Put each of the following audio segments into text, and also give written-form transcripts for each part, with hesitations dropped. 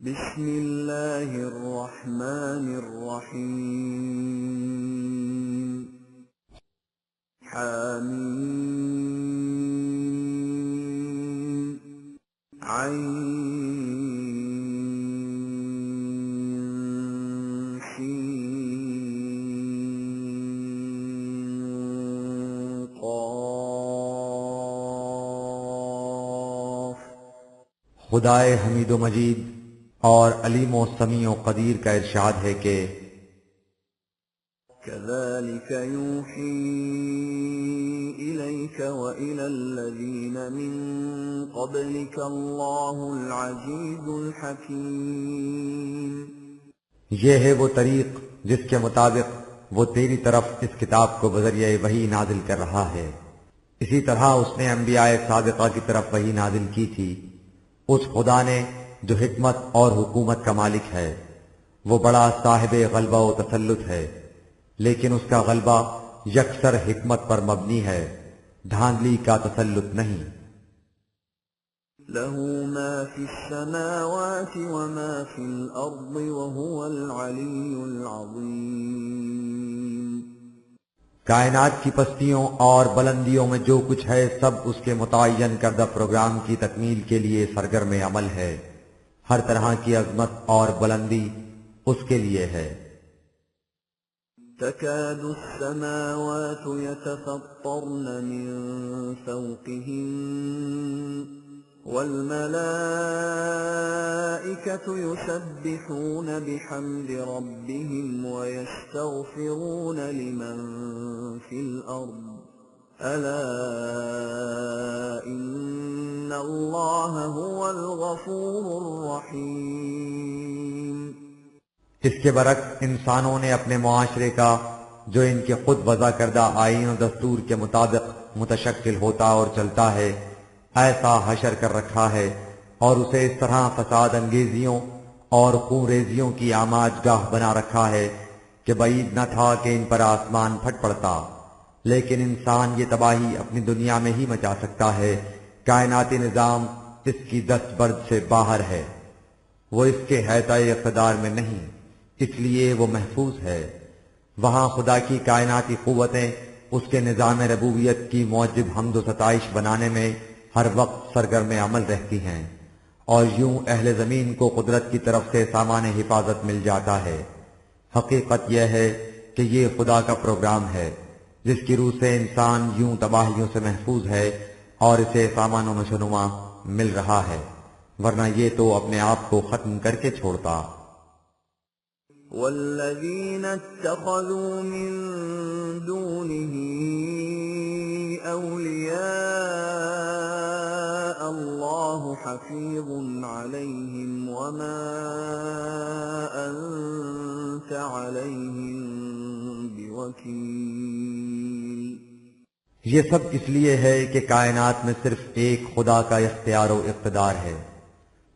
بسم اللہ الرحمن الرحیم حامیم عین سین قاف۔ خدائے حمید و مجید اور علیم و سمیع و قدیر کا ارشاد ہے کہ كذلك يوحي إليك وإلى الذين من قبلك الله العزيز الحكيم۔ یہ ہے وہ طریق جس کے مطابق وہ تیری طرف اس کتاب کو بذریعہ وحی نازل کر رہا ہے۔ اسی طرح اس نے انبیاء سابقہ کی طرف وحی نازل کی تھی۔ اس خدا نے جو حکمت اور حکومت کا مالک ہے، وہ بڑا صاحب غلبہ و تسلط ہے، لیکن اس کا غلبہ یکسر حکمت پر مبنی ہے، دھاندلی کا تسلط نہیں۔ له ما في السماوات وما في الأرض وهو العلي العظيم۔ کائنات کی پستیوں اور بلندیوں میں جو کچھ ہے سب اس کے متعین کردہ پروگرام کی تکمیل کے لیے سرگرم عمل ہے۔ ہر طرح کی عظمت اور بلندی اس کے لیے ہے۔ تكاد السماوات يتفطرن من فوقهن والملائكة يسبحون بحمد ربهم ويستغفرون لمن في الأرض ألا إن الله هو الغفور الرحيم۔ اس کے برعکس انسانوں نے اپنے معاشرے کا جو ان کے خود وضع کردہ آئین و دستور کے مطابق متشکل ہوتا اور چلتا ہے ایسا حشر کر رکھا ہے اور اسے اس طرح فساد انگیزیوں اور خون ریزیوں کی آماج گاہ بنا رکھا ہے کہ بعید نہ تھا کہ ان پر آسمان پھٹ پڑتا، لیکن انسان یہ تباہی اپنی دنیا میں ہی مچا سکتا ہے۔ کائناتی نظام اس کی دستبرد سے باہر ہے، وہ اس کے احاطۂ اقتدار میں نہیں، اس لیے وہ محفوظ ہے۔ وہاں خدا کی کائناتی قوتیں اس کے نظام ربوبیت کی موجب حمد و ستائش بنانے میں ہر وقت سرگرم عمل رہتی ہیں، اور یوں اہل زمین کو قدرت کی طرف سے سامان حفاظت مل جاتا ہے۔ حقیقت یہ ہے کہ یہ خدا کا پروگرام ہے جس کی روح سے انسان یوں تباہیوں سے محفوظ ہے اور اسے سامان و نشوونما مل رہا ہے، ورنہ یہ تو اپنے آپ کو ختم کر کے چھوڑتا۔ والذين اتخذوا من دونه أولياء الله حفيظ عليهم وما أنت عليهم بوكيل۔ یہ سب اس لیے ہے کہ کائنات میں صرف ایک خدا کا اختیار و اقتدار ہے۔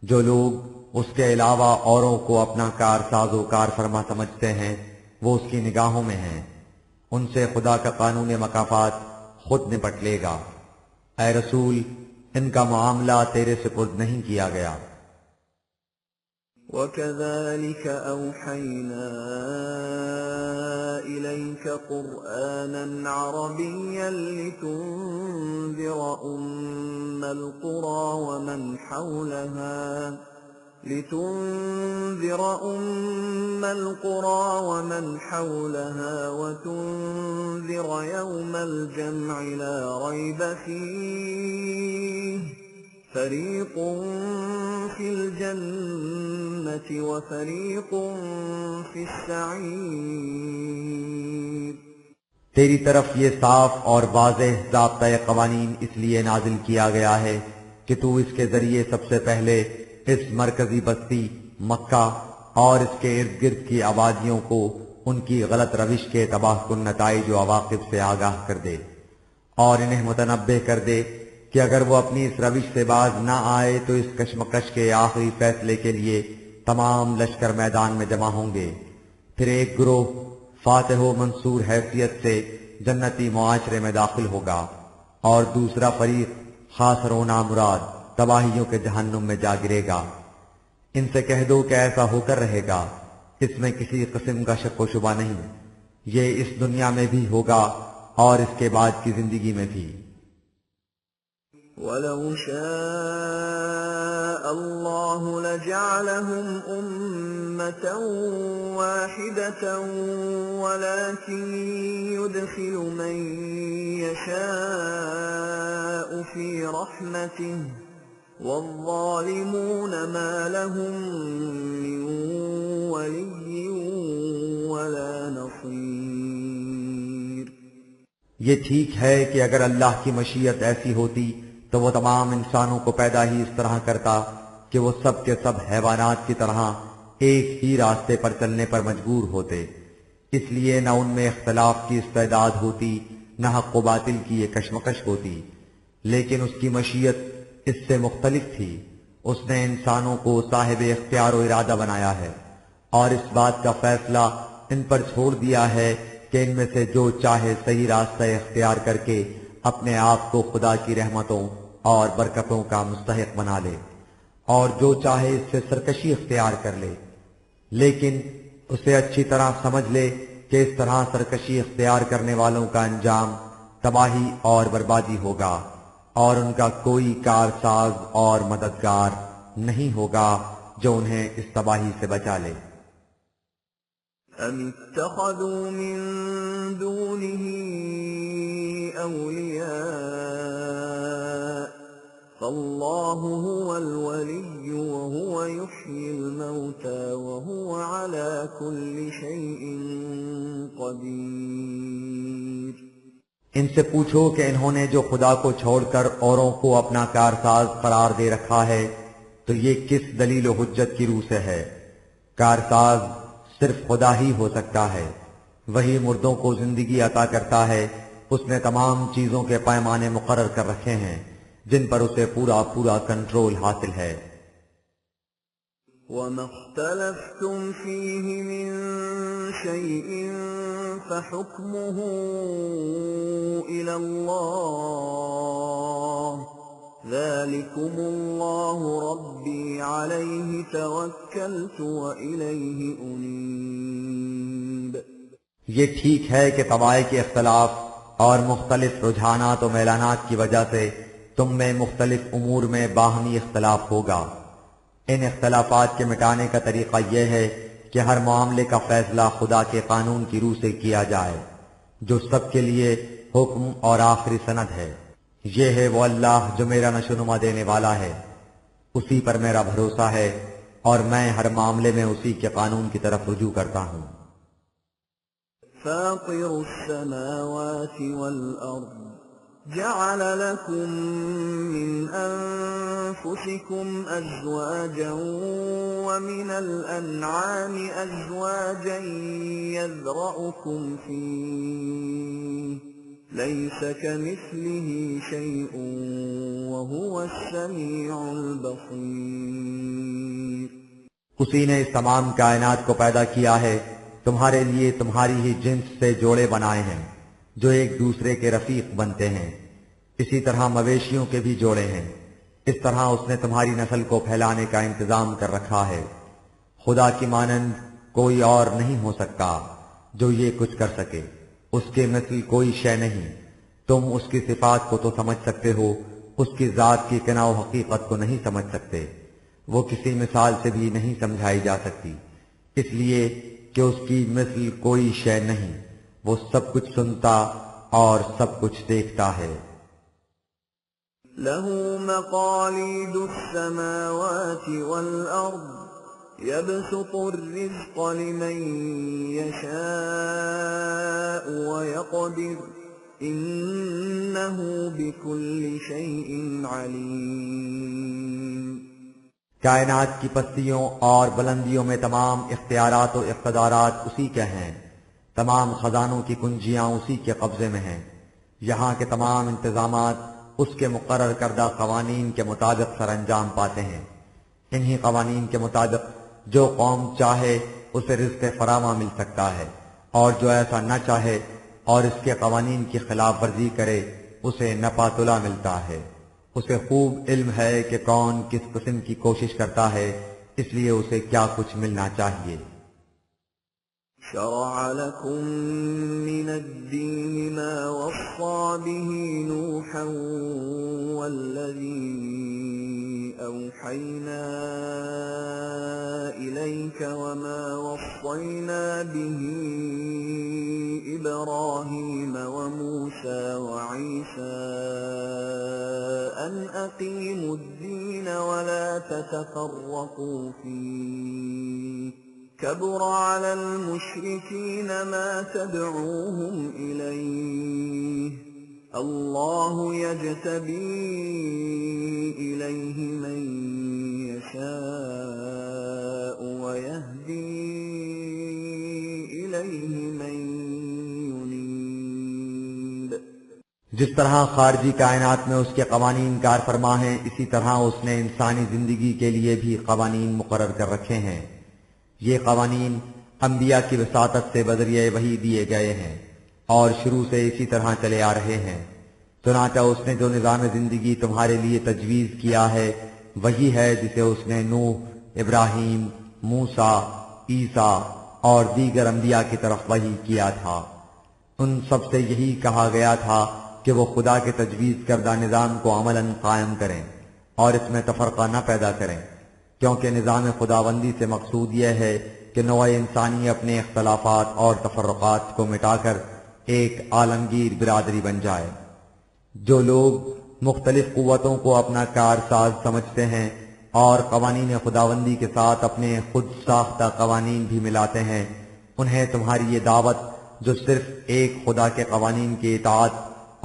جو لوگ اس کے علاوہ اوروں کو اپنا کارساز و کار فرما سمجھتے ہیں وہ اس کی نگاہوں میں ہیں، ان سے خدا کا قانون مکافات خود نپٹ لے گا۔ اے رسول، ان کا معاملہ تیرے سپرد نہیں کیا گیا۔ وَكَذَلِكَ أَوْحَيْنَا إِلَيْكَ قُرْآنًا عَرَبِيًّا لِتُنذِرَ أُمَّ الْقُرَى وَمَنْ حَوْلَهَا وَتُنذِرَ يَوْمَ الْجَمْعِ لَا رَيْبَ فِيهِ فَرِيقٌ فِي الْجَنَّةِ وَفَرِيقٌ فِي السَّعِيرِ۔ تیری طرف یہ صاف اور واضح ضابطۂ قوانین اس لیے نازل کیا گیا ہے کہ تو اس کے ذریعے سب سے پہلے اس مرکزی بستی مکہ اور اس کے ارد گرد کی آبادیوں کو ان کی غلط روش کے تباہ کن نتائج و عواقب سے آگاہ کر دے، اور انہیں متنبہ کر دے کہ اگر وہ اپنی اس روش سے باز نہ آئے تو اس کشمکش کے آخری فیصلے کے لیے تمام لشکر میدان میں جمع ہوں گے۔ پھر ایک گروہ فاتح و منصور حیثیت سے جنتی معاشرے میں داخل ہوگا اور دوسرا فریق خاسر و نامراد تباہیوں کے جہنم میں جا گرے گا۔ ان سے کہہ دو کہ ایسا ہو کر رہے گا، اس میں کسی قسم کا شک و شبہ نہیں، یہ اس دنیا میں بھی ہوگا اور اس کے بعد کی زندگی میں بھی۔ وَلَوْ شَاءَ اللَّهُ لَجَعَلَهُمْ أُمَّةً وَاحِدَةً وَلَكِنْ يُدْخِلُ مَن يَشَاءُ فِي رَحْمَتِهِ وَالظَّالِمُونَ مَا لَهُم مِّن وَلِيٍّ وَلَا نَصِيرٍ۔ یہ ٹھیک ہے کہ اگر اللہ کی مشیت ایسی ہوتی تو وہ تمام انسانوں کو پیدا ہی اس طرح کرتا کہ وہ سب کے سب حیوانات کی طرح ایک ہی راستے پر چلنے پر مجبور ہوتے، اس لیے نہ ان میں اختلاف کی استعداد ہوتی نہ حق و باطل کی یہ کشمکش ہوتی، لیکن اس کی مشیت اس سے مختلف تھی۔ اس نے انسانوں کو صاحب اختیار و ارادہ بنایا ہے اور اس بات کا فیصلہ ان پر چھوڑ دیا ہے کہ ان میں سے جو چاہے صحیح راستہ اختیار کر کے اپنے آپ کو خدا کی رحمتوں اور برکتوں کا مستحق بنا لے، اور جو چاہے اس سے سرکشی اختیار کر لے، لیکن اسے اچھی طرح سمجھ لے کہ اس طرح سرکشی اختیار کرنے والوں کا انجام تباہی اور بربادی ہوگا، اور ان کا کوئی کارساز اور مددگار نہیں ہوگا جو انہیں اس تباہی سے بچا لے۔ أَمِ اتَّخَذُوا مِن دُونِهِ أَوْلِيَاءَ فَاللَّهُ هُوَ الْوَلِيُّ وَهُوَ يُحْيِي الْمَوْتَى وَهُوَ عَلَى كُلِّ شَيْءٍ قَدِيرٌ۔ ان سے پوچھو کہ انہوں نے جو خدا کو چھوڑ کر اوروں کو اپنا کارساز قرار دے رکھا ہے تو یہ کس دلیل و حجت کی روح سے ہے؟ کارساز صرف خدا ہی ہو سکتا ہے، وہی مردوں کو زندگی عطا کرتا ہے، اس نے تمام چیزوں کے پیمانے مقرر کر رکھے ہیں جن پر اسے پورا کنٹرول حاصل ہے۔ وَمَا اخْتَلَفْتُمْ فِيهِ مِنْ شَيْءٍ فَحُكْمُهُ إِلَى اللَّهِ ذَلِكُمُ اللَّهُ رَبِّي عَلَيْهِ تَوَكَّلْتُ وَإِلَيْهِ أُنِيبُ۔ یہ ٹھیک ہے کہ طبائع کے اختلاف اور مختلف رجحانات و میلانات کی وجہ سے تم میں مختلف امور میں باہمی اختلاف ہوگا۔ ان اختلافات کے مٹانے کا طریقہ یہ ہے کہ ہر معاملے کا فیصلہ خدا کے قانون کی روح سے کیا جائے جو سب کے لیے حکم اور آخری سند ہے۔ یہ ہے وہ اللہ جو میرا نشوونما دینے والا ہے، اسی پر میرا بھروسہ ہے اور میں ہر معاملے میں اسی کے قانون کی طرف رجوع کرتا ہوں۔ فاطر السماوات والأرض جعل لكم من أنفسكم أزواجا ومن الأنعام أزواجا يذرأكم فيه ليس كمثله شيء وهو السميع البصير۔ اسی نے اس تمام کائنات کو پیدا کیا ہے، تمہارے لیے تمہاری ہی جنس سے جوڑے بنائے ہیں جو ایک دوسرے کے رفیق بنتے ہیں، اسی طرح مویشیوں کے بھی جوڑے ہیں، اس طرح اس نے تمہاری نسل کو پھیلانے کا انتظام کر رکھا ہے۔ خدا کی مانند کوئی اور نہیں ہو سکتا جو یہ کچھ کر سکے، اس کے مثل کوئی شے نہیں۔ تم اس کی صفات کو تو سمجھ سکتے ہو، اس کی ذات کی کناء و حقیقت کو نہیں سمجھ سکتے، وہ کسی مثال سے بھی نہیں سمجھائی جا سکتی، اس لیے کہ اس کی مثل کوئی شے نہیں، وہ سب کچھ سنتا اور سب کچھ دیکھتا ہے۔ له مقاليد السماوات والأرض يبسط الرزق لمن يشاء ويقدر إنه بكل شيء عليم۔ کائنات کی پستیوں اور بلندیوں میں تمام اختیارات و اقتدارات اسی کے ہیں، تمام خزانوں کی کنجیاں اسی کے قبضے میں ہیں، یہاں کے تمام انتظامات اس کے مقرر کردہ قوانین کے مطابق سر انجام پاتے ہیں۔ انہی قوانین کے مطابق جو قوم چاہے اسے رزق فراواں مل سکتا ہے، اور جو ایسا نہ چاہے اور اس کے قوانین کی خلاف ورزی کرے اسے نپاتلا ملتا ہے۔ اسے خوب علم ہے کہ کون کس قسم کی کوشش کرتا ہے اس لیے اسے کیا کچھ ملنا چاہیے۔ شرع لكم من الدين ما وصى به نوحا والذي أوحينا إليك وما وصينا به إبراهيم وموسى وعيسى أن أقيموا الدين ولا تتفرقوا فيه كبر على المشركين ما تدعوهم إليه الله يجتبي إليه من يشاء ويهدي إليه من ينيب۔ جس طرح خارجی کائنات میں اس کے قوانین کار فرما ہیں، اسی طرح اس نے انسانی زندگی کے لیے بھی قوانین مقرر کر رکھے ہیں۔ یہ قوانین انبیاء کی وساطت سے بذریعہ وحی دیے گئے ہیں اور شروع سے اسی طرح چلے آ رہے ہیں۔ چنانچہ اس نے جو نظام زندگی تمہارے لیے تجویز کیا ہے وہی ہے جسے اس نے نوح، ابراہیم، موسیٰ، عیسیٰ اور دیگر انبیاء کی طرف وحی کیا تھا۔ ان سب سے یہی کہا گیا تھا کہ وہ خدا کے تجویز کردہ نظام کو عملاً قائم کریں اور اس میں تفرقہ نہ پیدا کریں، کیونکہ نظام خداوندی سے مقصود یہ ہے کہ نوع انسانی اپنے اختلافات اور تفرقات کو مٹا کر ایک عالمگیر برادری بن جائے۔ جو لوگ مختلف قوتوں کو اپنا کارساز سمجھتے ہیں اور قوانین خداوندی کے ساتھ اپنے خود ساختہ قوانین بھی ملاتے ہیں، انہیں تمہاری یہ دعوت جو صرف ایک خدا کے قوانین کی اطاعت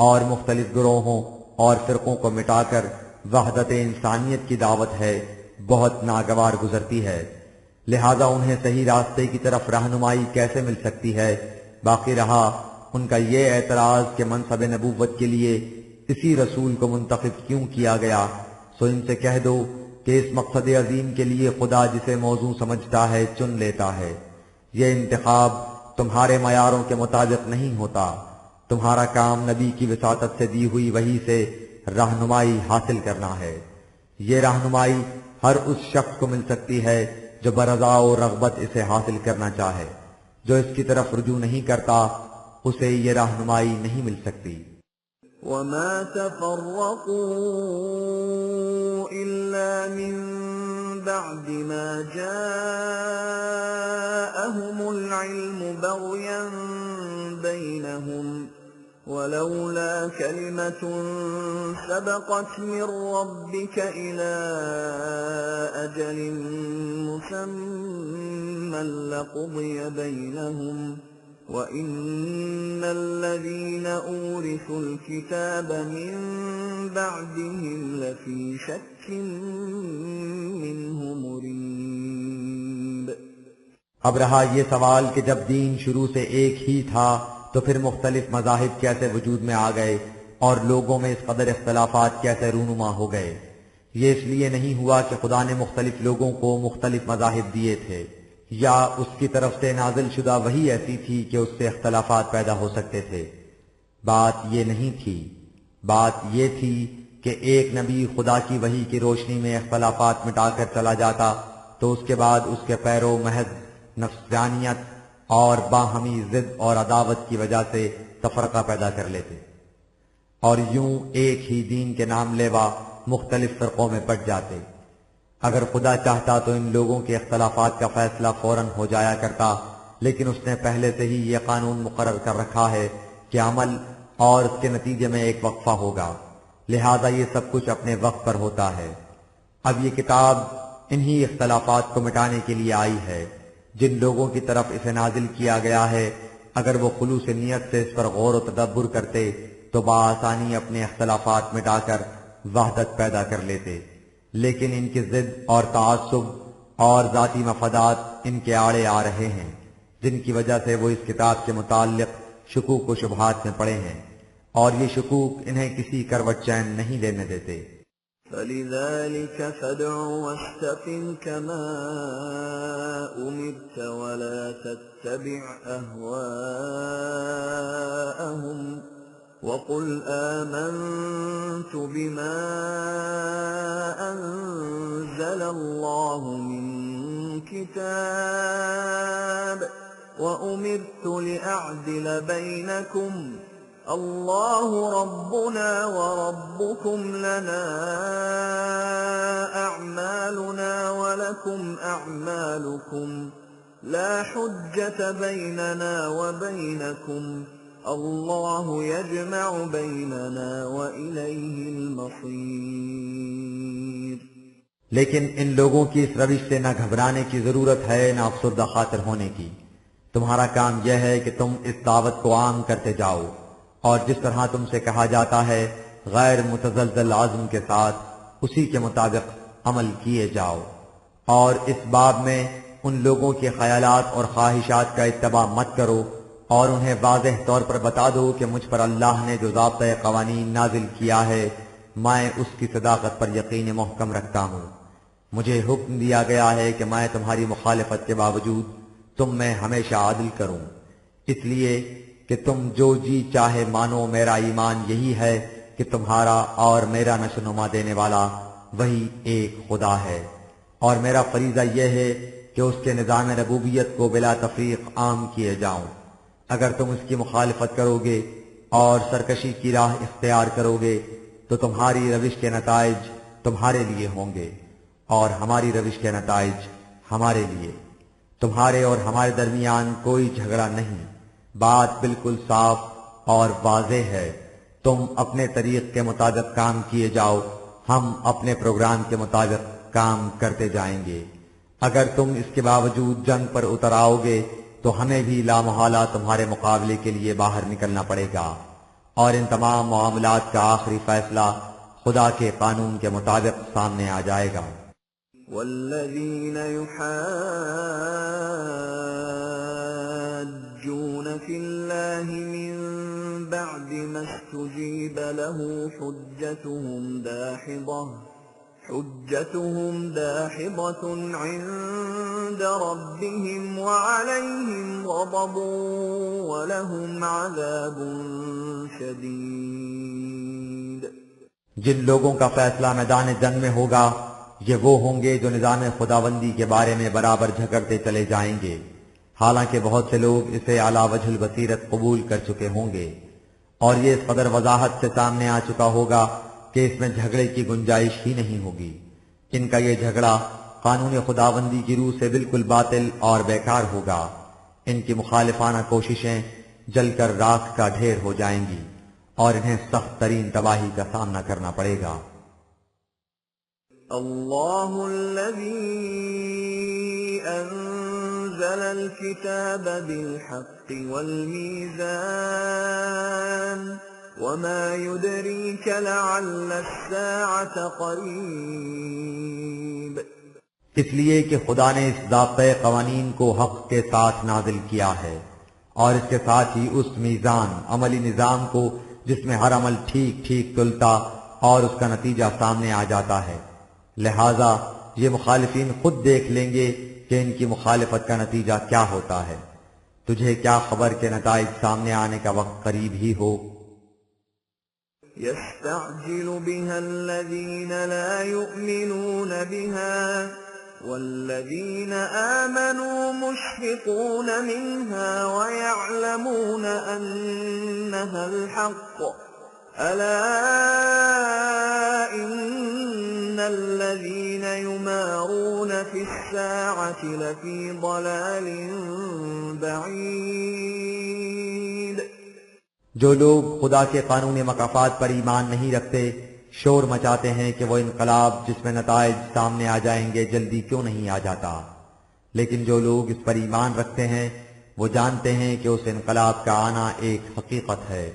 اور مختلف گروہوں اور فرقوں کو مٹا کر وحدت انسانیت کی دعوت ہے، بہت ناگوار گزرتی ہے۔ لہذا انہیں صحیح راستے کی طرف رہنمائی کیسے مل سکتی ہے؟ باقی رہا ان کا یہ اعتراض کہ منصب نبوت کے لیے اسی رسول کو منتخب کیوں کیا گیا، سو ان سے کہہ دو کہ اس مقصد عظیم کے لیے خدا جسے موضوع سمجھتا ہے چن لیتا ہے۔ یہ انتخاب تمہارے معیاروں کے مطابق نہیں ہوتا۔ تمہارا کام نبی کی وساطت سے دی ہوئی وحی سے رہنمائی حاصل کرنا ہے۔ یہ رہنمائی ہر اس شخص کو مل سکتی ہے جو برضا و رغبت اسے حاصل کرنا چاہے۔ جو اس کی طرف رجوع نہیں کرتا اسے یہ رہنمائی نہیں مل سکتی۔ وما تفرقوا إلا من بعد ما جاءهم العلم بغيا بينهم ولولا كلمة سبقت من ربك إلى أجل مسمى لقضي بينهم وَإِنَّ الَّذِينَ أُورِثُوا الْكِتَابَ مِنْ بَعْدِهِمْ لَفِي شَكٍّ مِّنْهُ مُرِيبٍ۔ اب رہا یہ سوال کہ جب دین شروع سے ایک ہی تھا تو پھر مختلف مذاہب کیسے وجود میں آ گئے اور لوگوں میں اس قدر اختلافات کیسے رونما ہو گئے؟ یہ اس لیے نہیں ہوا کہ خدا نے مختلف لوگوں کو مختلف مذاہب دیے تھے یا اس کی طرف سے نازل شدہ وحی ایسی تھی کہ اس سے اختلافات پیدا ہو سکتے تھے۔ بات یہ نہیں تھی، بات یہ تھی کہ ایک نبی خدا کی وحی کی روشنی میں اختلافات مٹا کر چلا جاتا تو اس کے بعد اس کے پیرو محض نفسانیت اور باہمی ضد اور عداوت کی وجہ سے تفرقہ پیدا کر لیتے اور یوں ایک ہی دین کے نام لیوا مختلف فرقوں میں بٹ جاتے۔ اگر خدا چاہتا تو ان لوگوں کے اختلافات کا فیصلہ فوراً ہو جایا کرتا، لیکن اس نے پہلے سے ہی یہ قانون مقرر کر رکھا ہے کہ عمل اور اس کے نتیجے میں ایک وقفہ ہوگا، لہذا یہ سب کچھ اپنے وقت پر ہوتا ہے۔ اب یہ کتاب انہی اختلافات کو مٹانے کے لیے آئی ہے۔ جن لوگوں کی طرف اسے نازل کیا گیا ہے اگر وہ خلوص نیت سے اس پر غور و تدبر کرتے تو بآسانی اپنے اختلافات مٹا کر وحدت پیدا کر لیتے، لیکن ان کی ضد اور تعصب اور ذاتی مفادات ان کے آڑے آ رہے ہیں، جن کی وجہ سے وہ اس کتاب کے متعلق شکوک و شبہات میں پڑے ہیں، اور یہ شکوک انہیں کسی کروٹ چین نہیں لینے دیتے۔ فَلِذَلِكَ فَادْعُ وَاسْتَقِمْ كَمَا أُمِرْتَ وَلَا تَتَّبِعْ أَهْوَاءَهُمْ وَقُلْ آمَنْتُ بِمَا أَنزَلَ اللَّهُ مِنْ الكتاب وأمرت لأعدل بينكم الله ربنا وربكم لنا أعمالنا ولكم أعمالكم لا حجة بيننا وبينكم الله يجمع بيننا وإليه المصير. لیکن ان لوگوں کی اس روش سے نہ گھبرانے کی ضرورت ہے نہ افسردہ خاطر ہونے کی. تمہارا کام یہ ہے کہ تم اس دعوت کو عام کرتے جاؤ اور جس طرح تم سے کہا جاتا ہے غیر متزلزل عزم کے ساتھ اسی کے مطابق عمل کیے جاؤ. اور اس باب میں ان لوگوں کے خیالات اور خواہشات کا اتباع مت کرو اور انہیں واضح طور پر بتا دو کہ مجھ پر اللہ نے جو ضابطۂ قوانین نازل کیا ہے میں اس کی صداقت پر یقین محکم رکھتا ہوں. مجھے حکم دیا گیا ہے کہ میں تمہاری مخالفت کے باوجود تم میں ہمیشہ عدل کروں، اس لیے کہ تم جو جی چاہے مانو میرا ایمان یہی ہے کہ تمہارا اور میرا نشو نما دینے والا وہی ایک خدا ہے، اور میرا فریضہ یہ ہے کہ اس کے نظام ربوبیت کو بلا تفریق عام کیے جاؤں. اگر تم اس کی مخالفت کرو گے اور سرکشی کی راہ اختیار کرو گے تو تمہاری روش کے نتائج تمہارے لیے ہوں گے اور ہماری روش کے نتائج ہمارے لیے. تمہارے اور ہمارے درمیان کوئی جھگڑا نہیں، بات بالکل صاف اور واضح ہے. تم اپنے طریق کے مطابق کام کیے جاؤ، ہم اپنے پروگرام کے مطابق کام کرتے جائیں گے. اگر تم اس کے باوجود جنگ پر اتر آؤ گے تو ہمیں بھی لامحالہ تمہارے مقابلے کے لیے باہر نکلنا پڑے گا، اور ان تمام معاملات کا آخری فیصلہ خدا کے قانون کے مطابق سامنے آ جائے گا. والذين يحاجون في الله من بعد ما استجيب له حجتهم داحضة عند ربهم وعليهم غضب ولهم عذاب شديد. جن لوگوں کا فیصلہ میدان جنگ میں ہوگا یہ وہ ہوں گے جو نظام خداوندی کے بارے میں برابر جھگڑتے چلے جائیں گے، حالانکہ بہت سے لوگ اسے اعلیٰ وجہ البصیرت قبول کر چکے ہوں گے، اور یہ اس قدر وضاحت سے سامنے آ چکا ہوگا کہ اس میں جھگڑے کی گنجائش ہی نہیں ہوگی. ان کا یہ جھگڑا قانون خداوندی کی روح سے بالکل باطل اور بیکار ہوگا. ان کی مخالفانہ کوششیں جل کر راکھ کا ڈھیر ہو جائیں گی اور انہیں سخت ترین تباہی کا سامنا کرنا پڑے گا. اللہ الذی انزل الكتاب بالحق والمیزان وما يدريك لعل الساعة قریب. اس لیے کہ خدا نے اس ضابطۂ قوانین کو حق کے ساتھ نازل کیا ہے اور اس کے ساتھ ہی اس میزان عملی نظام کو جس میں ہر عمل ٹھیک ٹھیک تلتا اور اس کا نتیجہ سامنے آ جاتا ہے. لہذا یہ مخالفین خود دیکھ لیں گے کہ ان کی مخالفت کا نتیجہ کیا ہوتا ہے. تجھے کیا خبر کہ نتائج سامنے آنے کا وقت قریب ہی ہو. يستعجل بها الذين لا يؤمنون بها والذين آمنوا مشفقون منها ويعلمون أنها الحق ألا إن الذين يمارون في الساعة لفي ضلال بعيد. جو لوگ خدا کے قانون مکافات پر ایمان نہیں رکھتے شور مچاتے ہیں کہ وہ انقلاب جس میں نتائج سامنے آ جائیں گے جلدی کیوں نہیں آ جاتا، لیکن جو لوگ اس پر ایمان رکھتے ہیں وہ جانتے ہیں کہ اس انقلاب کا آنا ایک حقیقت ہے،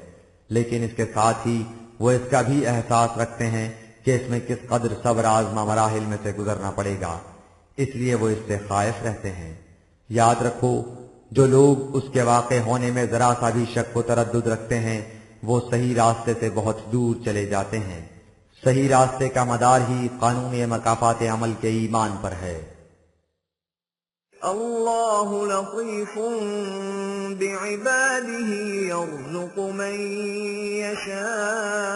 لیکن اس کے ساتھ ہی وہ اس کا بھی احساس رکھتے ہیں کہ اس میں کس قدر صبر آزما مراحل میں سے گزرنا پڑے گا، اس لیے وہ اس سے خائف رہتے ہیں. یاد رکھو جو لوگ اس کے واقع ہونے میں ذرا سا بھی شک و تردد رکھتے ہیں وہ صحیح راستے سے بہت دور چلے جاتے ہیں. صحیح راستے کا مدار ہی قانون مکافات عمل کے ایمان پر ہے. اللہ لطیف بعباده يرزق من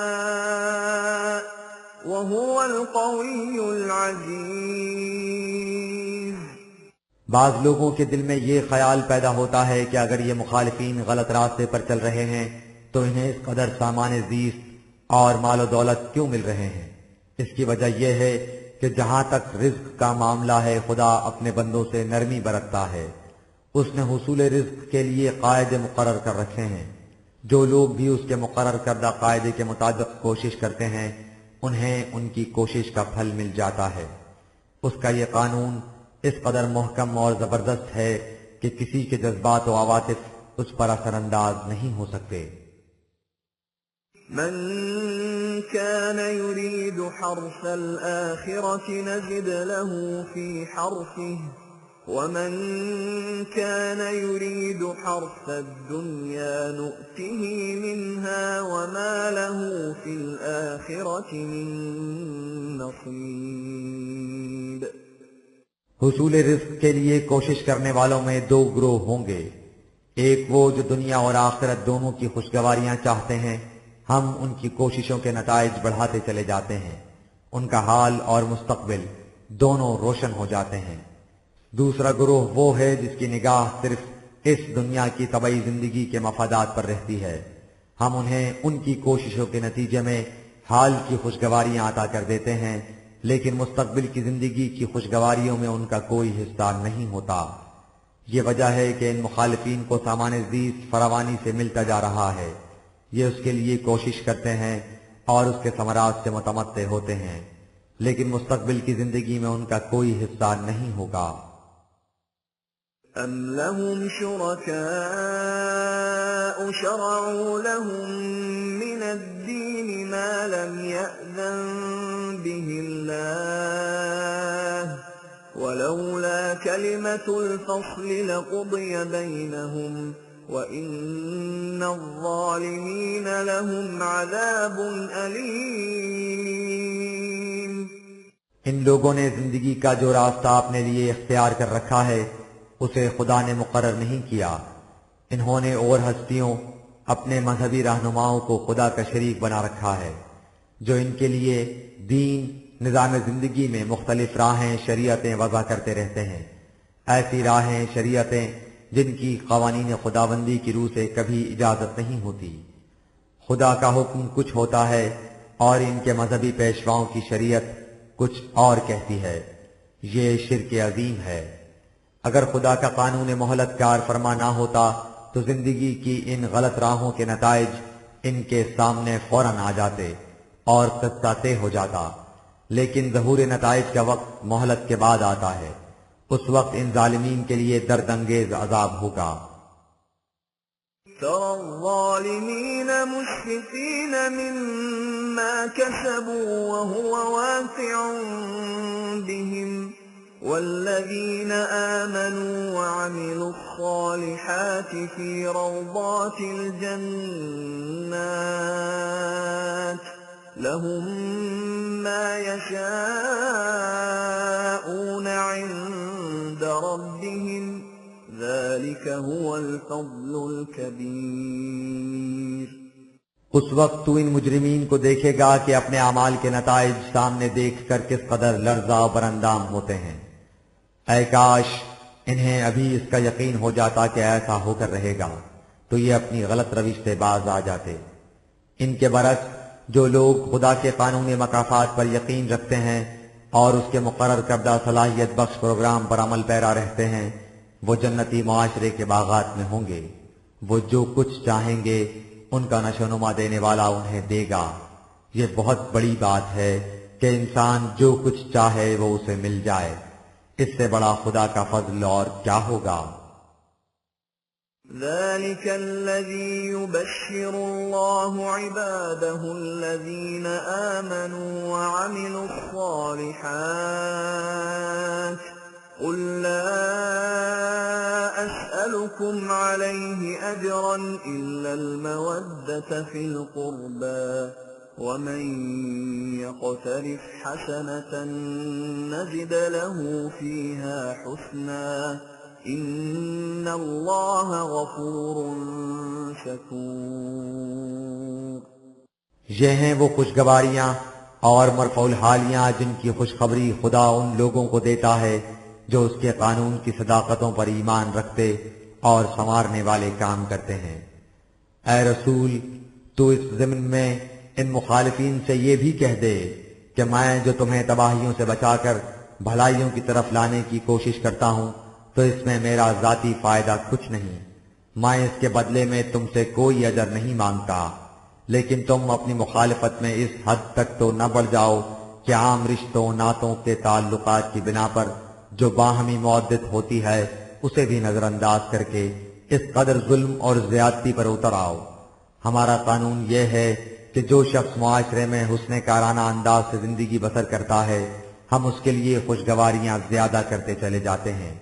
يشاء وهو القوي العزیز. بعض لوگوں کے دل میں یہ خیال پیدا ہوتا ہے کہ اگر یہ مخالفین غلط راستے پر چل رہے ہیں تو انہیں اس قدر سامان زیست اور مال و دولت کیوں مل رہے ہیں؟ اس کی وجہ یہ ہے کہ جہاں تک رزق کا معاملہ ہے خدا اپنے بندوں سے نرمی برتتا ہے۔ اس نے حصول رزق کے لیے قاعدے مقرر کر رکھے ہیں۔ جو لوگ بھی اس کے مقرر کردہ قاعدے کے مطابق کوشش کرتے ہیں انہیں ان کی کوشش کا پھل مل جاتا ہے۔ اس کا یہ قانون اس قدر محکم اور زبردست ہے کہ کسی کے جذبات و عواطف اس پر اثر انداز نہیں ہو سکتے۔ من كان يريد حرث الآخرة نزد له في حرثه ومن كان يريد حرث الدنيا نؤته منها وما له في الآخرة من نصيب۔ حصول رزق کے لیے کوشش کرنے والوں میں دو گروہ ہوں گے، ایک وہ جو دنیا اور آخرت دونوں کی خوشگواریاں چاہتے ہیں، ہم ان کی کوششوں کے نتائج بڑھاتے چلے جاتے ہیں، ان کا حال اور مستقبل دونوں روشن ہو جاتے ہیں۔ دوسرا گروہ وہ ہے جس کی نگاہ صرف اس دنیا کی طبعی زندگی کے مفادات پر رہتی ہے، ہم انہیں ان کی کوششوں کے نتیجے میں حال کی خوشگواریاں عطا کر دیتے ہیں، لیکن مستقبل کی زندگی کی خوشگواریوں میں ان کا کوئی حصہ نہیں ہوتا۔ یہ وجہ ہے کہ ان مخالفین کو سامان زیست فراوانی سے ملتا جا رہا ہے، یہ اس کے لیے کوشش کرتے ہیں اور اس کے ثمرات سے متمتع ہوتے ہیں، لیکن مستقبل کی زندگی میں ان کا کوئی حصہ نہیں ہوگا۔ أَمْ لَهُمْ شُرَكَاءُ شَرَعُوا لَهُم مِّنَ الدِّينِ مَا لَمْ يَأْذَن بِهِ اللَّهُ وَلَوْلَا كَلِمَةُ الْفَصْلِ لَقُضِيَ بَيْنَهُمْ وَإِنَّ الظَّالِمِينَ لَهُمْ عَذَابٌ أَلِيمٌ۔ ان لوگوں نے زندگی کا جو راستہ اپنے لیے اختیار کر رکھا ہے اسے خدا نے مقرر نہیں کیا، انہوں نے اور ہستیوں اپنے مذہبی رہنماؤں کو خدا کا شریک بنا رکھا ہے، جو ان کے لیے دین نظام زندگی میں مختلف راہیں شریعتیں وضع کرتے رہتے ہیں، ایسی راہیں شریعتیں جن کی قوانین خداوندی کی روح سے کبھی اجازت نہیں ہوتی۔ خدا کا حکم کچھ ہوتا ہے اور ان کے مذہبی پیشواؤں کی شریعت کچھ اور کہتی ہے، یہ شرک عظیم ہے۔ اگر خدا کا قانون مہلت کار فرما نہ ہوتا تو زندگی کی ان غلط راہوں کے نتائج ان کے سامنے فوراً آ جاتے اور قصہ طے ہو جاتا، لیکن ظہور نتائج کا وقت مہلت کے بعد آتا ہے، اس وقت ان ظالمین کے لیے درد انگیز عذاب ہوگا۔ تَرَى الظَّالِمِينَ مُشْفِقِينَ مِمَّا كَسَبُوا وَهُوَ وَاقِعٌ بِهِمْ وَالَّذِينَ آمَنُوا وَعَمِلُوا الصَّالِحَاتِ فِي رَوْضَاتِ الْجَنَّاتِ لَهُم مَّا يَشَاءُونَ عِندَ رَبِّهِمْ ذَلِكَ هُوَ الْفَضْلُ الْكَبِيرُ۔ اس وقت تو ان مجرمین کو دیکھے گا کہ اپنے اعمال کے نتائج سامنے دیکھ کر کس قدر لرزہ و براندام ہوتے ہیں۔ اے کاش انہیں ابھی اس کا یقین ہو جاتا کہ ایسا ہو کر رہے گا تو یہ اپنی غلط روش سے باز آ جاتے۔ ان کے برعکس جو لوگ خدا کے قانون مکافات پر یقین رکھتے ہیں اور اس کے مقرر کردہ صلاحیت بخش پروگرام پر عمل پیرا رہتے ہیں، وہ جنتی معاشرے کے باغات میں ہوں گے، وہ جو کچھ چاہیں گے ان کا نشو و نما دینے والا انہیں دے گا۔ یہ بہت بڑی بات ہے کہ انسان جو کچھ چاہے وہ اسے مل جائے، اس سے بڑا خدا کا فضل اور کیا ہوگا۔ ذَلِكَ الَّذِي يُبَشِّرُ اللَّهُ عِبَادَهُ الَّذِينَ آمَنُوا وَعَمِلُوا الصَّالِحَاتِ قُل لَّا أَسْأَلُكُمْ عَلَيْهِ أَجْرًا إِلَّا الْمَوَدَّةَ فِي الْقُرْبَى وَمَن يَقْتَرِفْ حَسَنَةً نَّزِدْ لَهُ فِيهَا حُسْنًا إِنَّ اللَّهَ غَفُورٌ شَكُورٌ۔ یہ ہیں وہ خوشگواریاں اور مرفوع الحالیاں جن کی خوشخبری خدا ان لوگوں کو دیتا ہے جو اس کے قانون کی صداقتوں پر ایمان رکھتے اور سنوارنے والے کام کرتے ہیں۔ اے رسول، تو اس ضمن میں ان مخالفین سے یہ بھی کہہ دے کہ میں جو تمہیں تباہیوں سے بچا کر بھلائیوں کی طرف لانے کی کوشش کرتا ہوں تو اس میں میرا ذاتی فائدہ کچھ نہیں، میں اس کے بدلے میں تم سے کوئی اجر نہیں مانگتا، لیکن تم اپنی مخالفت میں اس حد تک تو نہ بڑھ جاؤ کہ عام رشتوں ناتوں کے تعلقات کی بنا پر جو باہمی معدت ہوتی ہے اسے بھی نظر انداز کر کے اس قدر ظلم اور زیادتی پر اتر آؤ۔ ہمارا قانون یہ ہے کہ جو شخص معاشرے میں حسن کارانہ انداز سے زندگی بسر کرتا ہے ہم اس کے لیے خوشگواریاں زیادہ کرتے چلے جاتے ہیں۔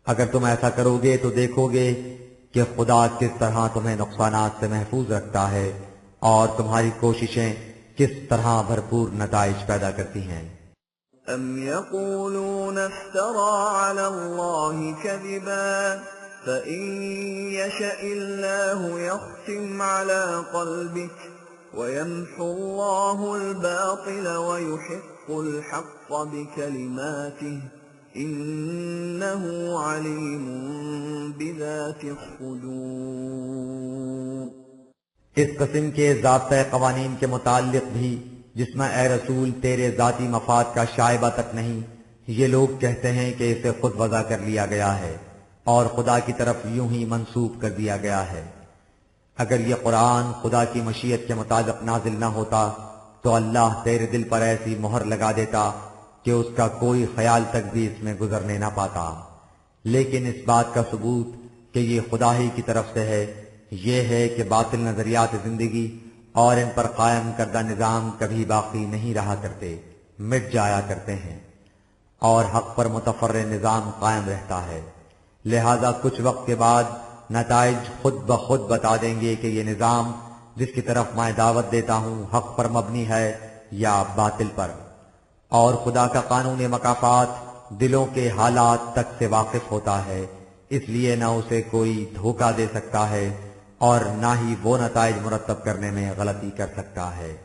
اگر تم ایسا کرو گے تو دیکھو گے کہ خدا کس طرح تمہیں نقصانات سے محفوظ رکھتا ہے اور تمہاری کوششیں کس طرح بھرپور نتائج پیدا کرتی ہیں۔ ام یقولون افترى على الله كذبا فإن يشأ الله يختم على قلبك ويمحو الله الباطل ويحق الحق بكلماته إنه عليم بذات الصدور۔ اس قسم کے ضابطۂ قوانین کے متعلق بھی جس میں اے رسول تیرے ذاتی مفاد کا شائبہ تک نہیں، یہ لوگ کہتے ہیں کہ اسے خود وضع کر لیا گیا ہے اور خدا کی طرف یوں ہی منسوب کر دیا گیا ہے۔ اگر یہ قرآن خدا کی مشیت کے مطابق نازل نہ ہوتا تو اللہ تیرے دل پر ایسی مہر لگا دیتا کہ اس کا کوئی خیال تک بھی اس میں گزرنے نہ پاتا، لیکن اس بات کا ثبوت کہ یہ خدا ہی کی طرف سے ہے یہ ہے کہ باطل نظریات زندگی اور ان پر قائم کردہ نظام کبھی باقی نہیں رہا کرتے، مٹ جایا کرتے ہیں، اور حق پر متفرع نظام قائم رہتا ہے۔ لہذا کچھ وقت کے بعد نتائج خود بخود بتا دیں گے کہ یہ نظام جس کی طرف میں دعوت دیتا ہوں حق پر مبنی ہے یا باطل پر، اور خدا کا قانون مکافات دلوں کے حالات تک سے واقف ہوتا ہے، اس لیے نہ اسے کوئی دھوکہ دے سکتا ہے اور نہ ہی وہ نتائج مرتب کرنے میں غلطی کر سکتا ہے۔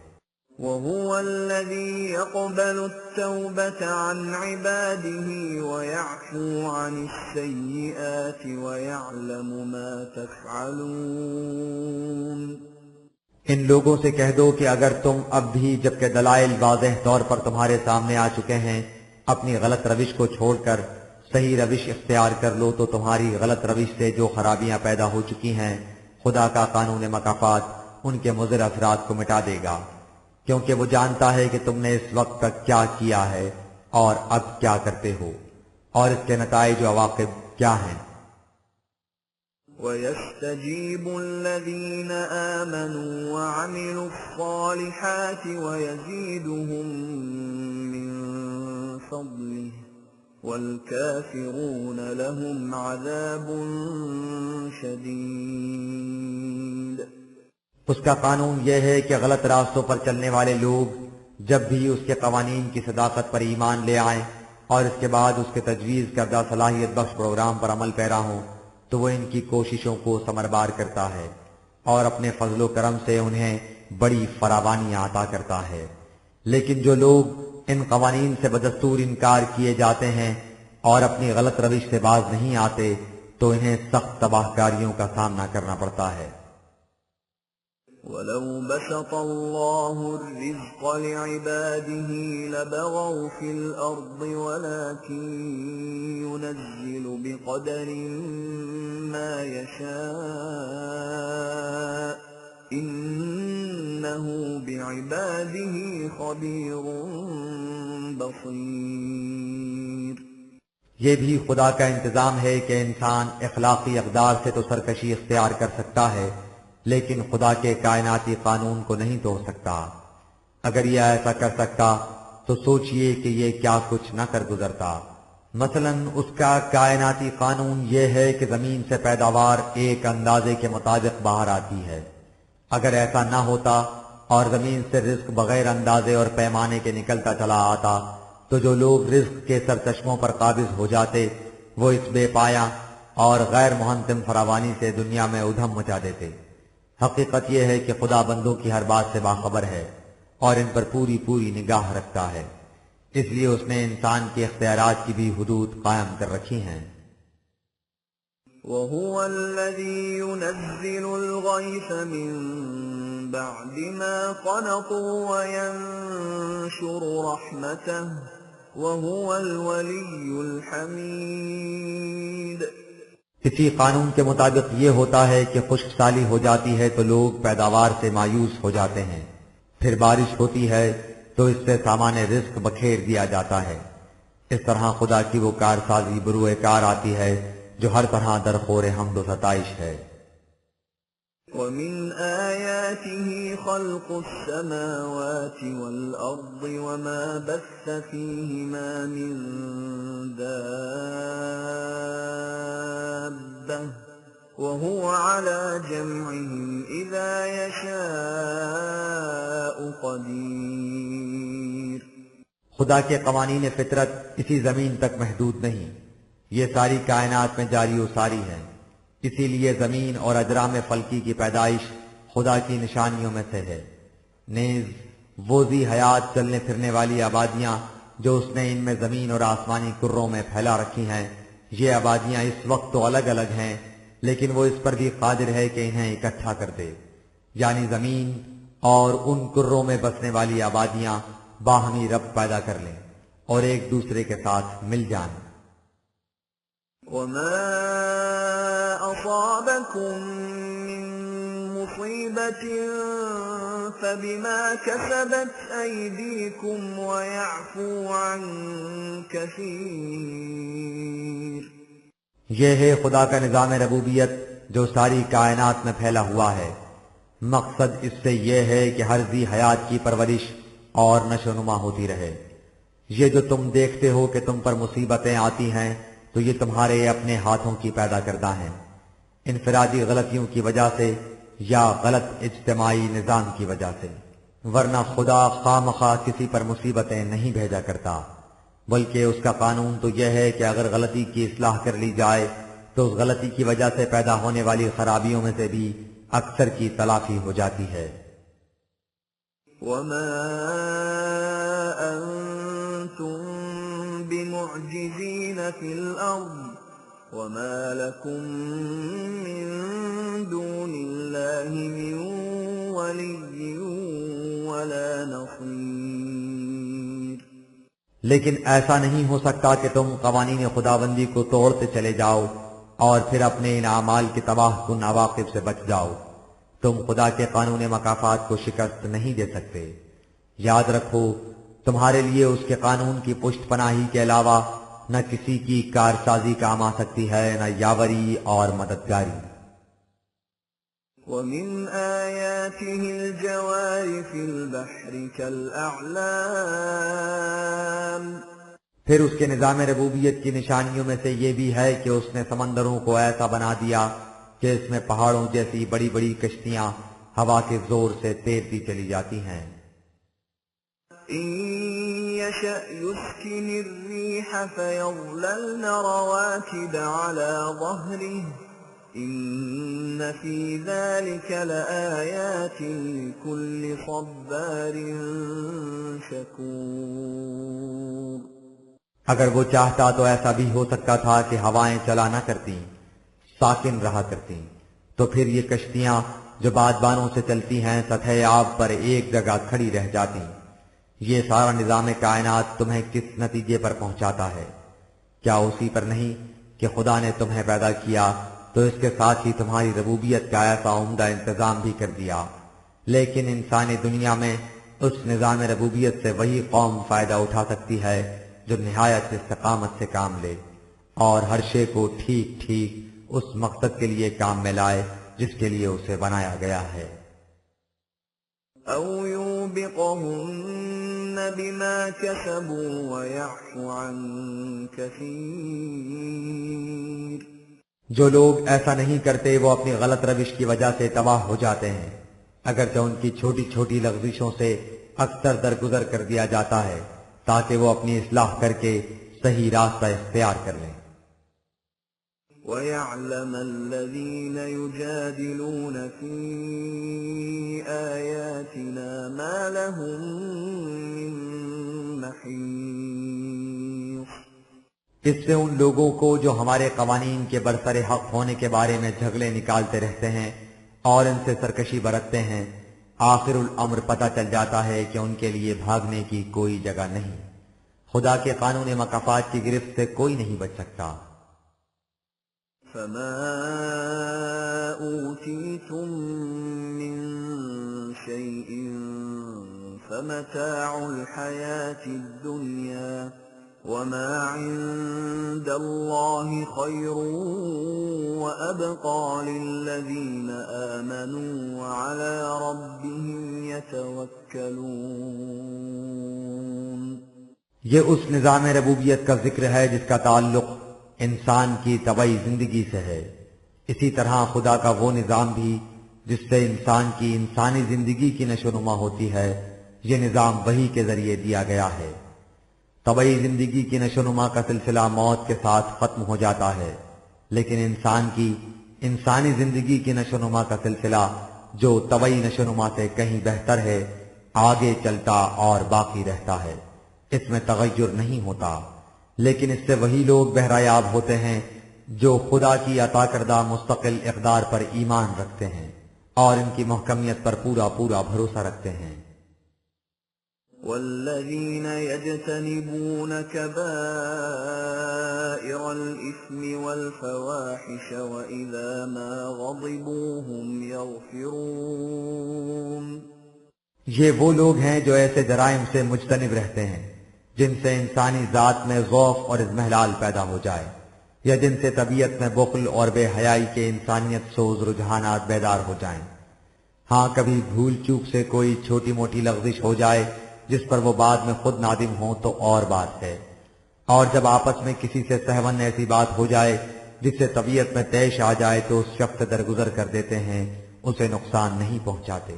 وَهُوَ الَّذِي يَقْبَلُ التَّوْبَةَ عَنْ عِبَادِهِ وَيَعْفُو عَنِ السَّيِّئَاتِ وَيَعْلَمُ مَا تَفْعَلُونَ۔ ان لوگوں سے کہہ دو کہ اگر تم اب بھی جبکہ دلائل واضح طور پر تمہارے سامنے آ چکے ہیں اپنی غلط روش کو چھوڑ کر صحیح روش اختیار کر لو تو تمہاری غلط روش سے جو خرابیاں پیدا ہو چکی ہیں خدا کا قانون مکافات ان کے مضر اثرات کو مٹا دے گا، کیونکہ وہ جانتا ہے کہ تم نے اس وقت تک کیا کیا ہے اور اب کیا کرتے ہو اور اس کے نتائج و عواقب کیا ہیں۔ وَيَسْتَجِيبُ الَّذِينَ آمَنُوا وَعَمِلُوا الصَّالِحَاتِ وَيَزِيدُهُم مِّن فَضْلِهِ وَالْكَافِرُونَ لَهُمْ عَذَابٌ شَدِيدٌ۔ اس کا قانون یہ ہے کہ غلط راستوں پر چلنے والے لوگ جب بھی اس کے قوانین کی صداقت پر ایمان لے آئیں اور اس کے بعد اس کے تجویز کردہ صلاحیت بخش پروگرام پر عمل پیرا ہوں تو وہ ان کی کوششوں کو ثمربار کرتا ہے اور اپنے فضل و کرم سے انہیں بڑی فراوانی عطا کرتا ہے۔ لیکن جو لوگ ان قوانین سے بدستور انکار کیے جاتے ہیں اور اپنی غلط روش سے باز نہیں آتے تو انہیں سخت تباہ کاریوں کا سامنا کرنا پڑتا ہے۔ وَلَوْ بَسَطَ اللَّهُ الرِّزْقَ لِعِبَادِهِ لَبَغَوْا فِي الْأَرْضِ وَلَكِن يُنَزِّلُ بِقَدَرٍ مَّا يَشَاءُ إِنَّهُ بِعِبَادِهِ خَبِيرٌ بَصِيرٌ۔ یہ بھی خدا کا انتظام ہے کہ انسان اخلاقی اقدار سے تو سرکشی اختیار کر سکتا ہے لیکن خدا کے کائناتی قانون کو نہیں توڑ سکتا۔ اگر یہ ایسا کر سکتا تو سوچئے کہ یہ کیا کچھ نہ کر گزرتا۔ مثلا اس کا کائناتی قانون یہ ہے کہ زمین سے پیداوار ایک اندازے کے مطابق باہر آتی ہے۔ اگر ایسا نہ ہوتا اور زمین سے رزق بغیر اندازے اور پیمانے کے نکلتا چلا آتا تو جو لوگ رزق کے سرچشموں پر قابض ہو جاتے وہ اس بے پایہ اور غیر محتم فراوانی سے دنیا میں ادھم مچا دیتے۔ حقیقت یہ ہے کہ خدا بندوں کی ہر بات سے باخبر ہے اور ان پر پوری نگاہ رکھتا ہے۔ اس لیے اس نے انسان کے اختیارات کی بھی حدود قائم کر رکھی ہیں۔ وَهُوَ الَّذِي يُنَزِّلُ الْغَيْثَ مِن بَعْدِ مَا قَنَطُوا وَيَنشُرُ رَحْمَتَهُ وَهُوَ الْوَلِيُّ الْحَمِيدُ۔ اسی قانون کے مطابق یہ ہوتا ہے کہ خشک سالی ہو جاتی ہے تو لوگ پیداوار سے مایوس ہو جاتے ہیں، پھر بارش ہوتی ہے تو اس سے سامان رزق بکھیر دیا جاتا ہے۔ اس طرح خدا کی وہ کارسازی بروئے کار آتی ہے جو ہر طرح درخور حمد و ستائش ہے۔ وَمِنْ آيَاتِهِ خَلْقُ السَّمَاوَاتِ وَالْأَرْضِ وَمَا بَثَّ فِيهِمَا مِن دَابَّةٍ وَهُوَ عَلَى جَمْعِهِمْ إِذَا يَشَاءُ قَدِيرٌ۔ خدا کے قوانین فطرت اسی زمین تک محدود نہیں، یہ ساری کائنات میں جاری و ساری ہے، اسی لیے زمین اور اجرام فلکی کی پیدائش خدا کی نشانیوں میں سے ہے۔ نیز وہ ذی حیات چلنے پھرنے والی آبادیاں جو اس نے ان میں زمین اور آسمانی کروں میں پھیلا رکھی ہیں، یہ آبادیاں اس وقت تو الگ الگ ہیں لیکن وہ اس پر بھی قادر ہے کہ انہیں اکٹھا کر دے، یعنی زمین اور ان کروں میں بسنے والی آبادیاں باہمی رب پیدا کر لیں اور ایک دوسرے کے ساتھ مل جائیں۔ وَمَا أَصَابَكُم مِّن مُّصِيبَةٍ فَبِمَا كَسَبَتْ أَيْدِيكُمْ وَيَعْفُو عَن كَثِيرٍ۔ یہ ہے خدا کا نظام ربوبیت جو ساری کائنات میں پھیلا ہوا ہے۔ مقصد اس سے یہ ہے کہ ہر ذی حیات کی پرورش اور نشو و نما ہوتی رہے۔ یہ جو تم دیکھتے ہو کہ تم پر مصیبتیں آتی ہیں تو یہ تمہارے اپنے ہاتھوں کی پیدا کردہ ہیں، انفرادی غلطیوں کی وجہ سے یا غلط اجتماعی نظام کی وجہ سے، ورنہ خدا خواہ مخواہ کسی پر مصیبتیں نہیں بھیجا کرتا، بلکہ اس کا قانون تو یہ ہے کہ اگر غلطی کی اصلاح کر لی جائے تو اس غلطی کی وجہ سے پیدا ہونے والی خرابیوں میں سے بھی اکثر کی تلافی ہو جاتی ہے۔ وَمَا أَنتُم بِمُعْجِزِينَ فِي الْأَرْضِ وَمَا لَكُم مِّن دُونِ اللَّهِ مِن وَلِيٍّ وَلَا نَصِيرٍ۔ لیکن ایسا نہیں ہو سکتا کہ تم قوانین خداوندی کو توڑتے چلے جاؤ اور پھر اپنے ان اعمال کے تباہ کن عواقب سے بچ جاؤ۔ تم خدا کے قانون مکافات کو شکست نہیں دے سکتے۔ یاد رکھو تمہارے لیے اس کے قانون کی پشت پناہی کے علاوہ نہ کسی کی کارسازی کام آ سکتی ہے، نہ یاوری اور مددگاری۔ وَمِنْ آيَاتِهِ الْجَوَارِ فِي الْبَحْرِ كَالْأَعْلَامِ۔ پھر اس کے نظام ربوبیت کی نشانیوں میں سے یہ بھی ہے کہ اس نے سمندروں کو ایسا بنا دیا کہ اس میں پہاڑوں جیسی بڑی بڑی کشتیاں ہوا کے زور سے تیرتی چلی جاتی ہیں۔ إِن يَشَأْ يُسْكِنِ الرِّيحَ فَيَظْلَلْنَ رَوَاكِدَ عَلَى ظَهْرِهِ إِنَّ فِي ذَلِكَ لَآيَاتٍ لِكُلِّ صَبَّارٍ شَكُورٍ۔ اگر وہ چاہتا تو ایسا بھی ہو سکتا تھا کہ ہوائیں چلا نہ کرتی، ساکن رہا کرتی، تو پھر یہ کشتیاں جو بادبانوں سے چلتی ہیں سطح آب پر ایک جگہ کھڑی رہ جاتی۔ یہ سارا نظام کائنات تمہیں کس نتیجے پر پہنچاتا ہے؟ کیا اسی پر نہیں کہ خدا نے تمہیں پیدا کیا تو اس کے ساتھ ہی تمہاری ربوبیت کا ایسا عمدہ انتظام بھی کر دیا؟ لیکن انسانی دنیا میں اس نظام ربوبیت سے وہی قوم فائدہ اٹھا سکتی ہے جو نہایت استقامت سے کام لے اور ہر شے کو ٹھیک ٹھیک اس مقصد کے لیے کام میں لائے جس کے لیے اسے بنایا گیا ہے۔ أَوْ يُوبِقْهُنَّ بِمَا كَسَبُوا وَيَعْفُ عَن كَثِيرٍ۔ جو لوگ ایسا نہیں کرتے وہ اپنی غلط روش کی وجہ سے تباہ ہو جاتے ہیں، اگرچہ ان کی چھوٹی چھوٹی لغزشوں سے اکثر درگزر کر دیا جاتا ہے تاکہ وہ اپنی اصلاح کر کے صحیح راستہ اختیار کر لیں۔ وَيَعْلَمَ الَّذِينَ يُجَادِلُونَ فِي آيَاتِنَا مَا لَهُم مِّن محيص اس سے ان لوگوں کو جو ہمارے قوانین کے برسر حق ہونے کے بارے میں جھگڑے نکالتے رہتے ہیں اور ان سے سرکشی برتتے ہیں، آخر الامر پتہ چل جاتا ہے کہ ان کے لیے بھاگنے کی کوئی جگہ نہیں۔ خدا کے قانون مکافات کی گرفت سے کوئی نہیں بچ سکتا۔ فما أوتيتم من شيء فمتاع الحياة الدنيا وما عند الله خير وأبقى للذين آمنوا وعلى ربهم يتوكلون۔ یہ اس نظام ربوبیت کا ذکر ہے جس کا تعلق انسان کی طبعی زندگی سے ہے۔ اسی طرح خدا کا وہ نظام بھی جس سے انسان کی انسانی زندگی کی نشو و نما ہوتی ہے، یہ نظام وحی کے ذریعے دیا گیا ہے۔ طبعی زندگی کی نشو و نما کا سلسلہ موت کے ساتھ ختم ہو جاتا ہے، لیکن انسان کی انسانی زندگی کی نشو و نما کا سلسلہ جو طبعی نشو و نما سے کہیں بہتر ہے، آگے چلتا اور باقی رہتا ہے، اس میں تغیر نہیں ہوتا۔ لیکن اس سے وہی لوگ بہرایاب ہوتے ہیں جو خدا کی عطا کردہ مستقل اقدار پر ایمان رکھتے ہیں اور ان کی محکمیت پر پورا پورا بھروسہ رکھتے ہیں۔ والذين يجتنبون كبائر الإثم والفواحش وإذا ما غضبوا هم يغفرون۔ یہ وہ لوگ ہیں جو ایسے جرائم سے مجتنب رہتے ہیں جن سے انسانی ذات میں ضعف اور اضمحلال پیدا ہو جائے، یا جن سے طبیعت میں بخل اور بے حیائی کے انسانیت سوز رجحانات بیدار ہو جائیں۔ ہاں کبھی بھول چوک سے کوئی چھوٹی موٹی لغزش ہو جائے جس پر وہ بعد میں خود نادم ہوں تو اور بات ہے، اور جب آپس میں کسی سے سہون ایسی بات ہو جائے جس سے طبیعت میں طیش آ جائے تو اس شخص سے درگزر کر دیتے ہیں، اسے نقصان نہیں پہنچاتے۔